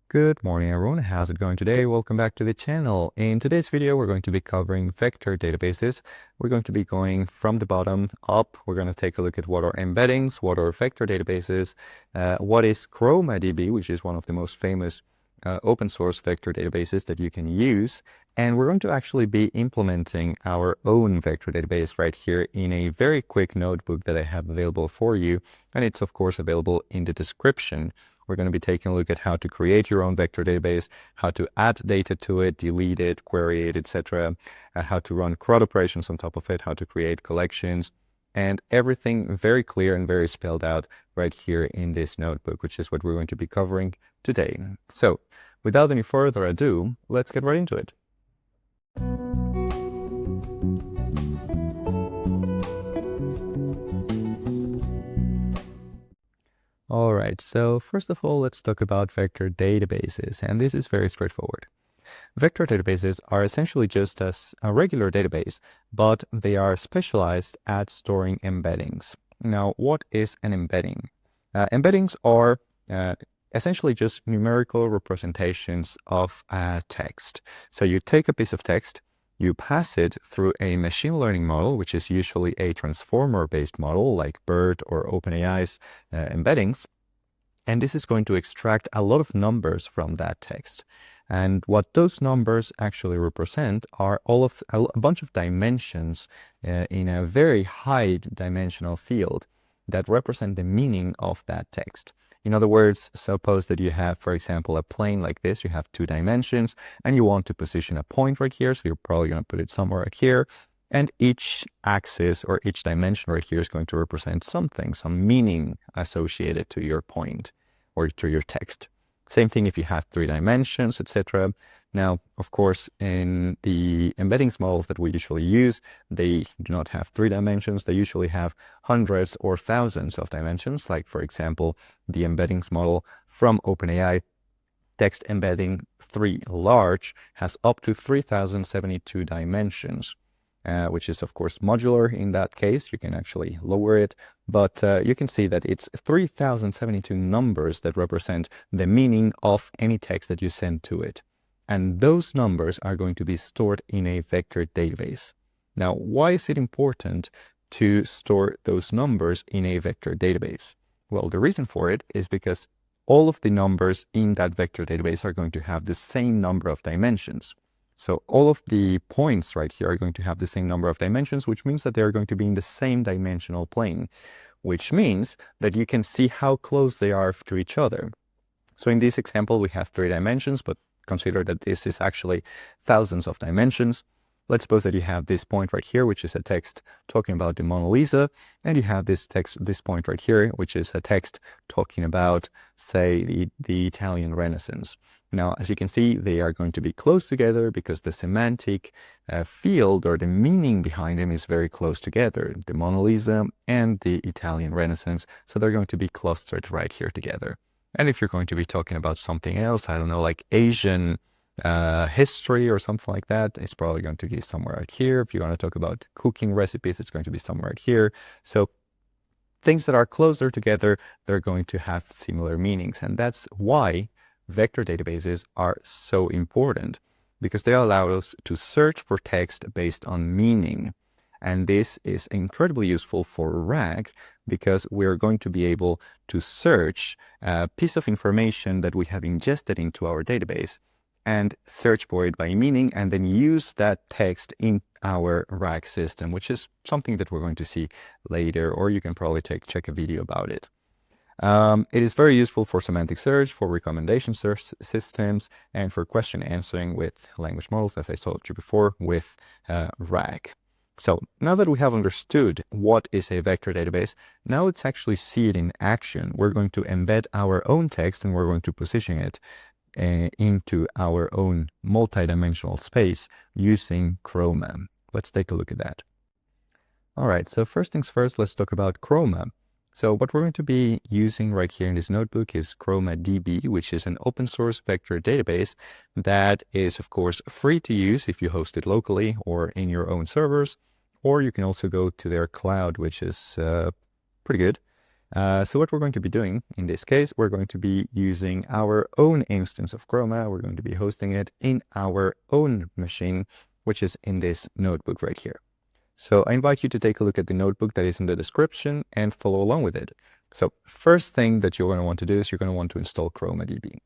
Good morning, everyone. How's it going today? Welcome back to the channel. In today's video, we're going to be covering vector databases. We're going to be going from the bottom up. We're going to take a look at what are embeddings, what are vector databases, what is ChromaDB, which is one of the most famous open source vector databases that you can use. And we're going to actually be implementing our own vector database right here in a very quick notebook that I have available for you. And it's, of course, available in the description. We're going to be taking a look at how to create your own vector database, how to add data to it, delete it, query it, etc., how to run CRUD operations on top of it, how to create collections, and everything very clear and very spelled out right here in this notebook, which is what we're going to be covering today. So without any further ado, let's get right into it. All right, so first of all, let's talk about vector databases, and this is very straightforward. Vector databases are essentially just as a regular database, but they are specialized at storing embeddings. Now, what is an embedding? Embeddings are essentially just numerical representations of text. So you take a piece of text, you pass it through a machine learning model, which is usually a transformer-based model like BERT or OpenAI's embeddings. And this is going to extract a lot of numbers from that text. And what those numbers actually represent are a bunch of dimensions in a very high dimensional field that represent the meaning of that text. In other words, suppose that you have, for example, a plane like this. You have 2 dimensions, and you want to position a point right here. So you're probably going to put it somewhere right here. And each axis or each dimension right here is going to represent something, some meaning associated to your point or to your text. Same thing if you have 3 dimensions, etc. Now, of course, in the embeddings models that we usually use, they do not have 3 dimensions. They usually have hundreds or thousands of dimensions. Like, for example, the embeddings model from OpenAI, text embedding 3 large, has up to 3072 dimensions. Which is, of course, modular in that case. You can actually lower it, but you can see that it's 3072 numbers that represent the meaning of any text that you send to it. And those numbers are going to be stored in a vector database. Now, why is it important to store those numbers in a vector database? Well, the reason for it is because all of the numbers in that vector database are going to have the same number of dimensions. So all of the points right here are going to have the same number of dimensions, which means that they're going to be in the same dimensional plane, which means that you can see how close they are to each other. So in this example, we have 3 dimensions, but consider that this is actually thousands of dimensions. Let's suppose that you have this point right here, which is a text talking about the Mona Lisa, and you have this point right here, which is a text talking about, say, the Italian Renaissance. Now, as you can see, they are going to be close together because the semantic field or the meaning behind them is very close together, the Mona Lisa and the Italian Renaissance. So they're going to be clustered right here together. And if you're going to be talking about something else, I don't know, like Asian history or something like that, it's probably going to be somewhere right here. If you want to talk about cooking recipes, it's going to be somewhere right here. So things that are closer together, they're going to have similar meanings. And that's why vector databases are so important, because they allow us to search for text based on meaning. And this is incredibly useful for RAG because we're going to be able to search a piece of information that we have ingested into our database and search for it by meaning, and then use that text in our RAG system, which is something that we're going to see later, or you can probably check a video about it. It is very useful for semantic search, for recommendation search systems, and for question answering with language models, as I told you before, with RAG. So now that we have understood what is a vector database, now let's actually see it in action. We're going to embed our own text and we're going to position it into our own multidimensional space using Chroma. Let's take a look at that. All right, so first things first, let's talk about Chroma. So what we're going to be using right here in this notebook is ChromaDB, which is an open source vector database that is, of course, free to use if you host it locally or in your own servers, or you can also go to their cloud, which is pretty good. So what we're going to be doing in this case, we're going to be using our own instance of Chroma. We're going to be hosting it in our own machine, which is in this notebook right here. So I invite you to take a look at the notebook that is in the description and follow along with it. So first thing that you're going to want to do is you're going to want to install ChromaDB.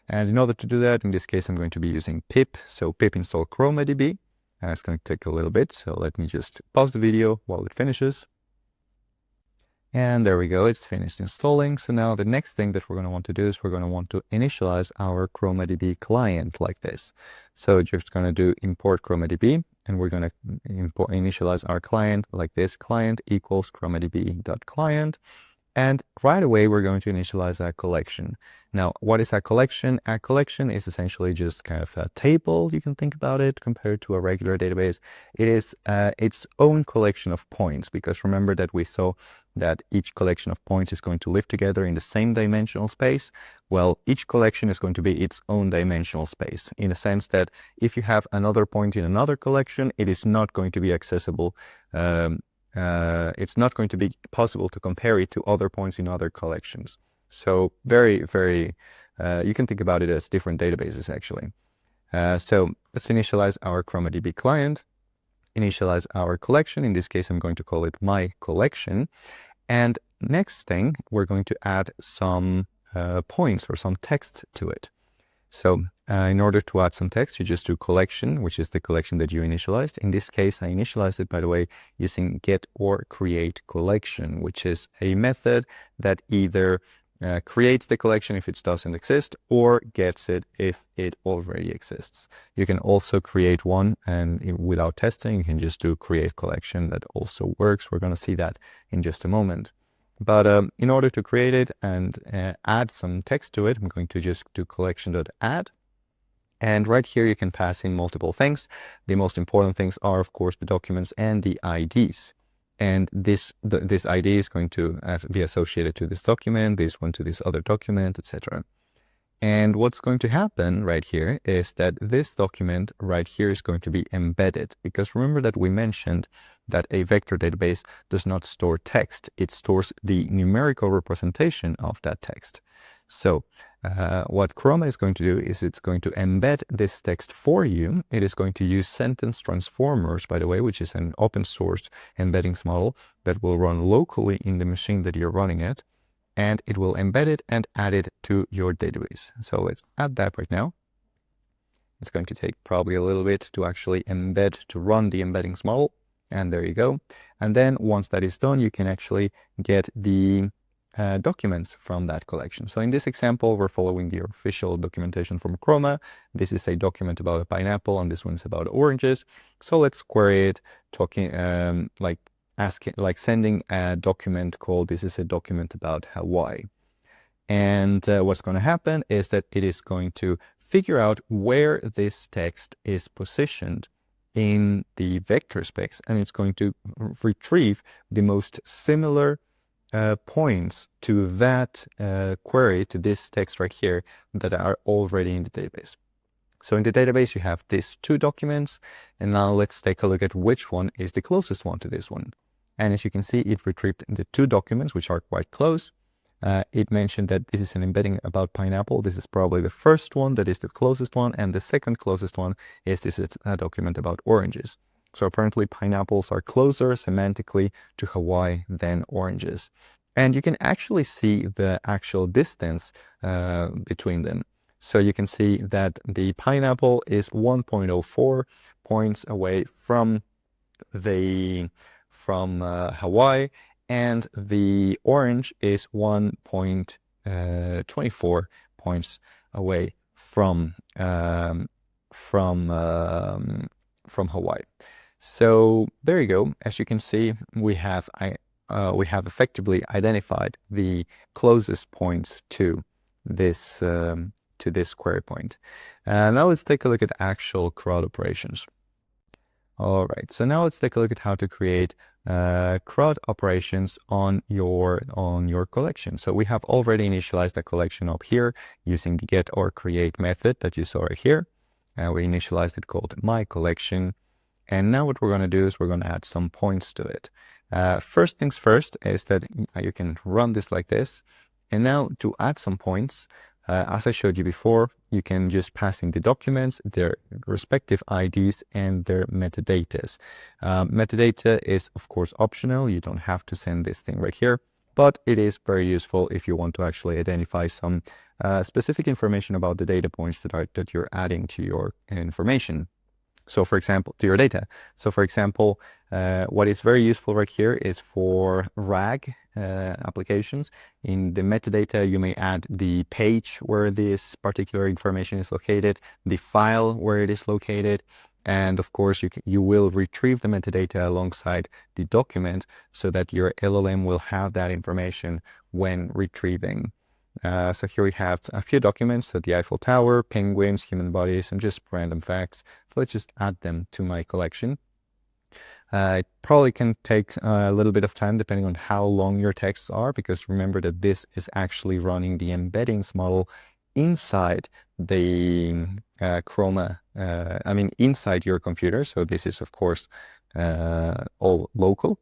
And in order to do that, in this case, I'm going to be using pip. So pip install ChromaDB. And it's going to take a little bit. So let me just pause the video while it finishes. And there we go, it's finished installing. So now the next thing that we're going to want to do is we're going to want to initialize our ChromaDB client like this. So just going to do import ChromaDB, and we're going to initialize our client like this, client equals chromadb.client. And right away, we're going to initialize a collection. Now, what is a collection? A collection is essentially just kind of a table, you can think about it, compared to a regular database. It is its own collection of points, because remember that we saw that each collection of points is going to live together in the same dimensional space. Well, each collection is going to be its own dimensional space, in a sense that if you have another point in another collection, it is not going to be accessible. It's not going to be possible to compare it to other points in other collections. So very, very, you can think about it as different databases actually. So let's initialize our ChromaDB client, initialize our collection. In this case, I'm going to call it my collection. And next thing, we're going to add some points or some text to it. So in order to add some text, you just do collection, which is the collection that you initialized. In this case, I initialized it, by the way, using get or create collection, which is a method that either creates the collection if it doesn't exist or gets it if it already exists. You can also create one, and without testing, you can just do create collection. That also works. We're going to see that in just a moment. But in order to create it and add some text to it, I'm going to just do collection.add. And right here, you can pass in multiple things. The most important things are, of course, the documents and the IDs. And this ID is going to be associated to this document, this one to this other document, etc. And what's going to happen right here is that this document right here is going to be embedded, because remember that we mentioned that a vector database does not store text. It stores the numerical representation of that text. So what Chroma is going to do is it's going to embed this text for you. It is going to use sentence transformers, by the way, which is an open source embeddings model that will run locally in the machine that you're running it. And it will embed it and add it to your database. So let's add that right now. It's going to take probably a little bit to actually embed, to run the embeddings model. And there you go. And then once that is done, you can actually get the documents from that collection. So in this example, we're following the official documentation from Chroma. This is a document about a pineapple, and this one's about oranges. So let's query it, sending a document called, this is a document about Hawaii. And what's going to happen is that it is going to figure out where this text is positioned in the vector space, and it's going to retrieve the most similar points to that query, to this text right here, that are already in the database. So in the database, you have these two documents, and now let's take a look at which one is the closest one to this one. And as you can see, it retrieved the two documents, which are quite close. It mentioned that this is an embedding about pineapple. This is probably the first one that is the closest one, and the second closest one is this is a document about oranges. So apparently pineapples are closer semantically to Hawaii than oranges. And you can actually see the actual distance between them. So you can see that the pineapple is 1.04 points away from Hawaii, and the orange is 1.24 points away from Hawaii. So there you go. As you can see, we have effectively identified the closest points to this query point. Now let's take a look at actual CRUD operations. All right, so now let's take a look at how to create CRUD operations on your collection. So we have already initialized a collection up here using the get or create method that you saw right here. We initialized it called my collection. And now what we're going to do is we're going to add some points to it. First things first is that you can run this like this. And now to add some points, as I showed you before, you can just pass in the documents, their respective IDs, and their metadatas. Metadata is, of course, optional. You don't have to send this thing right here, but it is very useful if you want to actually identify some specific information about the data points that you're adding to your information. So for example, to your data. So for example, what is very useful right here is for RAG applications. In the metadata, you may add the page where this particular information is located, the file where it is located, and of course, you will retrieve the metadata alongside the document so that your LLM will have that information when retrieving. So here we have a few documents, so the Eiffel Tower, penguins, human bodies, and just random facts. So let's just add them to my collection. It probably can take a little bit of time depending on how long your texts are, because remember that this is actually running the embeddings model inside the inside your computer. So this is, of course, all local.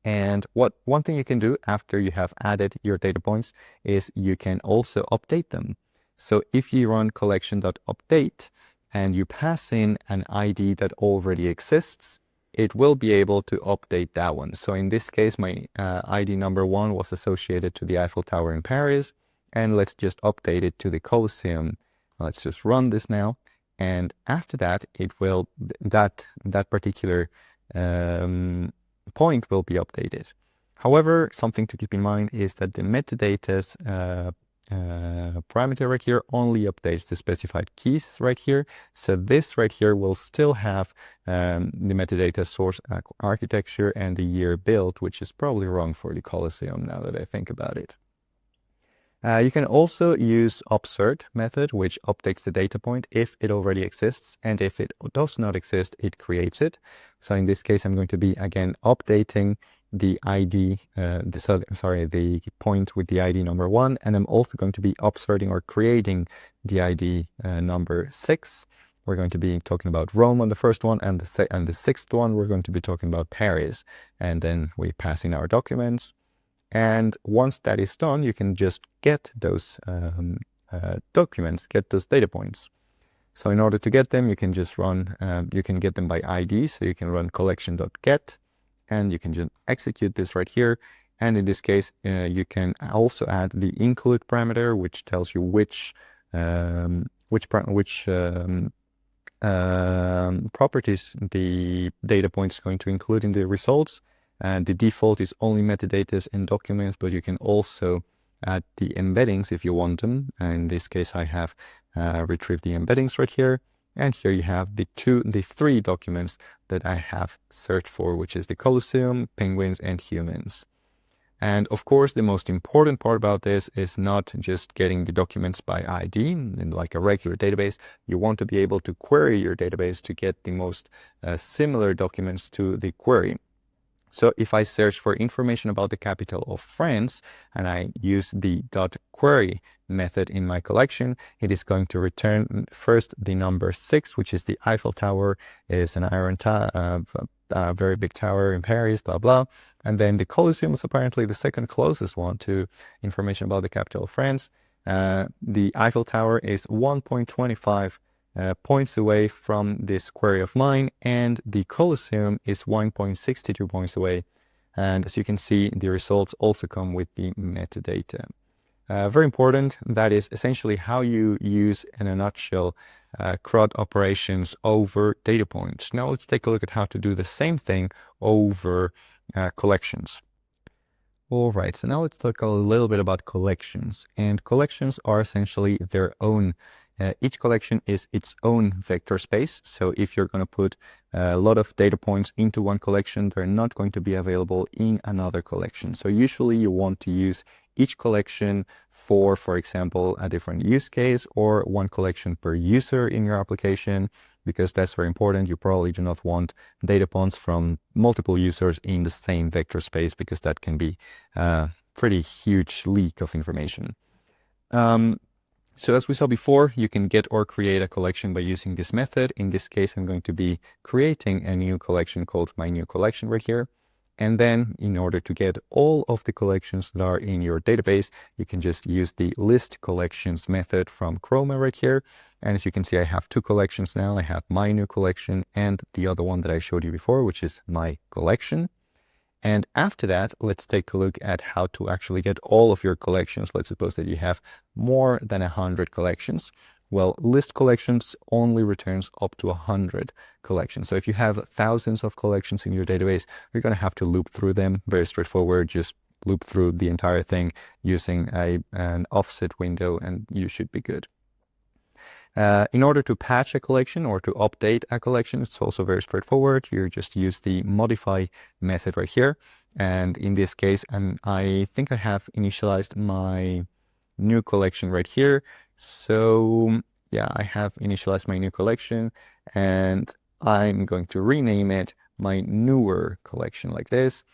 And one thing you can do after you have added your data points is you can also update them. So if you run collection.update and you pass in an ID that already exists, it will be able to update that one. So in this case, my ID number 1 was associated to the Eiffel Tower in Paris, and let's just update it to the Colosseum. Let's just run this now. And after that, it will, that particular point will be updated. However, something to keep in mind is that the metadata's parameter right here only updates the specified keys right here. So this right here will still have the metadata source architecture and the year built, which is probably wrong for the Colosseum now that I think about it. You can also use upsert method, which updates the data point if it already exists, and if it does not exist, it creates it. So in this case, I'm going to be again updating the ID, the point with the ID number 1, and I'm also going to be upserting or creating the ID number 6. We're going to be talking about Rome on the first one, and the sixth one we're going to be talking about Paris, and then we pass in our documents. And once that is done, you can just get those documents, get those data points. So in order to get them, you can just run, you can get them by ID. So you can run collection.get, and you can just execute this right here. And in this case, you can also add the include parameter, which tells you which properties the data point is going to include in the results. And the default is only metadatas and documents, but you can also add the embeddings if you want them. And in this case, I have retrieved the embeddings right here. And here you have the 3 documents that I have searched for, which is the Colosseum, penguins, and humans. And of course, the most important part about this is not just getting the documents by ID in like a regular database. You want to be able to query your database to get the most similar documents to the query. So if I search for information about the capital of France and I use the .query method in my collection, it is going to return first the number 6, which is the Eiffel Tower, is an iron a very big tower in Paris, blah, blah. And then the Colosseum is apparently the second closest one to information about the capital of France. The Eiffel Tower is 1.25 points away from this query of mine, and the Colosseum is 1.62 points away. And as you can see, the results also come with the metadata. Very important, that is essentially how you use, in a nutshell, CRUD operations over data points. Now let's take a look at how to do the same thing over collections. All right, so now let's talk a little bit about collections. And collections are essentially their own each collection is its own vector space. So if you're going to put a lot of data points into one collection, they're not going to be available in another collection. So usually you want to use each collection for example, a different use case, or one collection per user in your application, because that's very important. You probably do not want data points from multiple users in the same vector space, because that can be a pretty huge leak of information. So as we saw before, you can get or create a collection by using this method. In this case, I'm going to be creating a new collection called my new collection right here. And then in order to get all of the collections that are in your database, you can just use the list collections method from Chroma right here. And as you can see, I have two collections now. I have my new collection and the other one that I showed you before, which is my collection. And after that, let's take a look at how to actually get all of your collections. Let's suppose that you have more than 100 collections. Well, list collections only returns up to 100 collections. So if you have thousands of collections in your database, you're going to have to loop through them. Very straightforward. Just loop through the entire thing using an offset window, and you should be good. In order to patch a collection or to update a collection, it's also very straightforward. You just use the modify method right here. And in this case, I think I have initialized my new collection right here. So yeah, I have initialized my new collection, and I'm going to rename it my newer collection like this.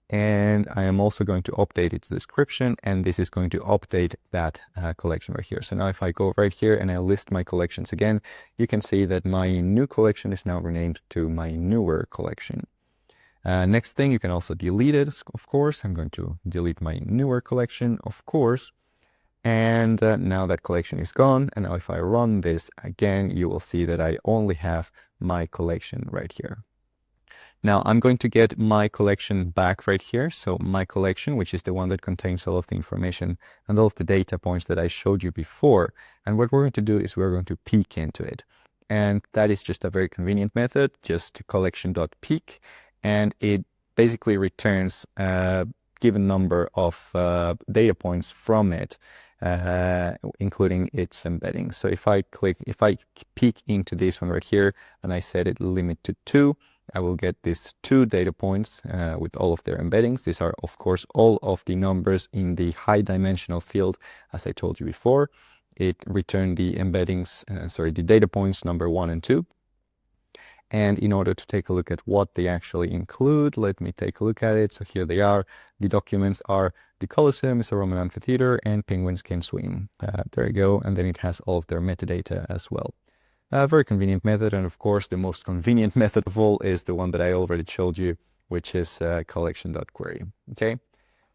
And I am also going to update its description, and this is going to update that collection right here. So now if I go right here and I list my collections again, you can see that my new collection is now renamed to my newer collection. Next thing, you can also delete it, of course. I'm going to delete my newer collection, of course. And now that collection is gone. And now if I run this again, you will see that I only have my collection right here. Now I'm going to get my collection back right here. So my collection, which is the one that contains all of the information and all of the data points that I showed you before. And what we're going to do is we're going to peek into it. And that is just a very convenient method, just collection.peek. And it basically returns a given number of data points from it, including its embedding. So if I peek into this one right here, and I set it limit to 2, I will get these 2 data points with all of their embeddings. These are, of course, all of the numbers in the high dimensional field, as I told you before. It returned the embeddings, the data points number 1 and 2. And in order to take a look at what they actually include, let me take a look at it. So here they are. The documents are the Colosseum is a Roman amphitheater and penguins can swim. There you go. And then it has all of their metadata as well. A very convenient method. And of course, the most convenient method of all is the one that I already showed you, which is collection.query. Okay.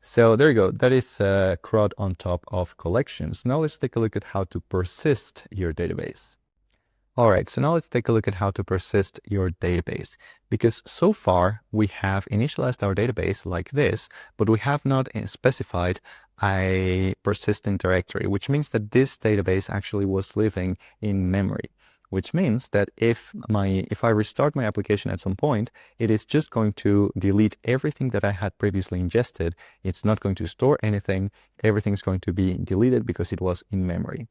So there you go. That is CRUD on top of collections. Now let's take a look at how to persist your database. All right, so now let's take a look at how to persist your database, because so far we have initialized our database like this, but we have not specified a persistent directory, which means that this database actually was living in memory, which means that if I restart my application at some point, it is just going to delete everything that I had previously ingested. It's not going to store anything. Everything's going to be deleted because it was in memory.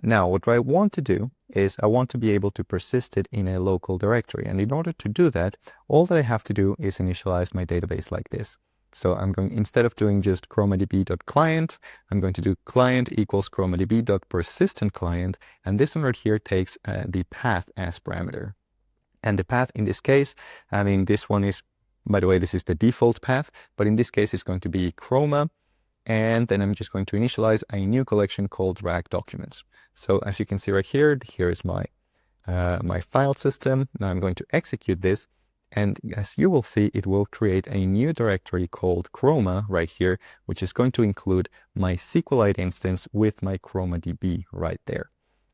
Now, what I want to do is I want to be able to persist it in a local directory. And in order to do that, all that I have to do is initialize my database like this. So I'm going, instead of doing just chromadb.client, I'm going to do client equals chromadb.PersistentClient. And this one right here takes the path as parameter. And the path in this case, I mean, this one is, by the way, this is the default path, but in this case, it's going to be chroma. And then I'm just going to initialize a new collection called rag documents. So as you can see right here, here is my my file system. Now I'm going to execute this. And as you will see, it will create a new directory called chroma right here, which is going to include my SQLite instance with my ChromaDB right there.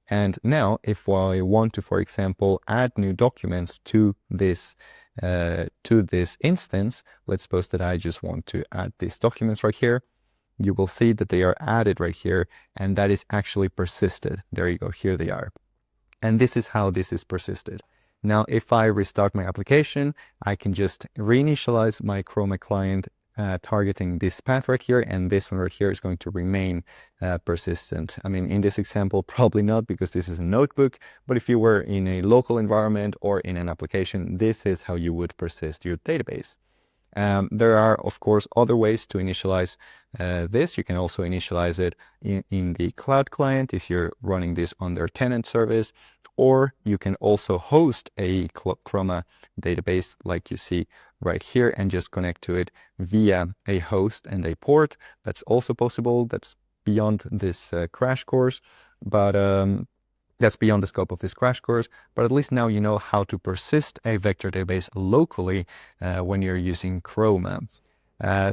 And now if I want to, for example, add new documents to this instance, let's suppose that I just want to add these documents right here. You will see that they are added right here, and that is actually persisted. There you go, here they are. And this is how this is persisted. Now, if I restart my application, I can just reinitialize my Chroma client targeting this path right here, and this one right here is going to remain persistent. I mean, in this example, probably not, because this is a notebook, but if you were in a local environment or in an application, this is how you would persist your database. There are, of course, other ways to initialize this. You can also initialize it in the CRUD client if you're running this on their tenant service, or you can also host a Chroma database like you see right here and just connect to it via a host and a port. That's also possible. That's beyond this crash course, but That's beyond the scope of this crash course, but at least now you know how to persist a vector database locally when you're using Chroma.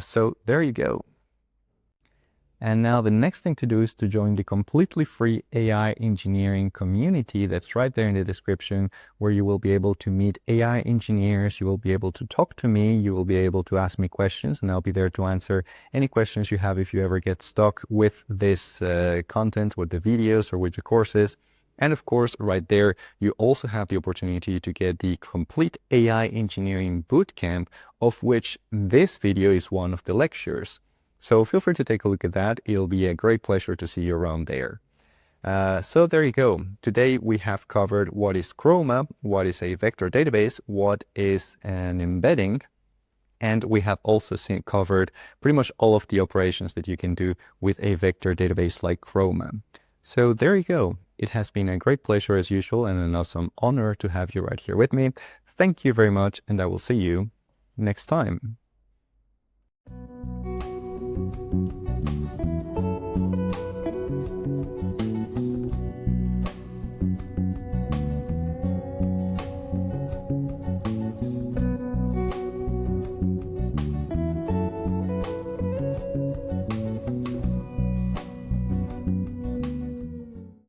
So there you go. And now the next thing to do is to join the completely free AI engineering community that's right there in the description, where you will be able to meet AI engineers, you will be able to talk to me, you will be able to ask me questions, and I'll be there to answer any questions you have if you ever get stuck with this content, with the videos or with the courses. And of course, right there, you also have the opportunity to get the complete AI engineering bootcamp, of which this video is one of the lectures. So feel free to take a look at that. It'll be a great pleasure to see you around there. So there you go. Today we have covered what is Chroma, what is a vector database, what is an embedding, and we have also covered pretty much all of the operations that you can do with a vector database like Chroma. So there you go. It has been a great pleasure as usual and an awesome honor to have you right here with me. Thank you very much, and I will see you next time.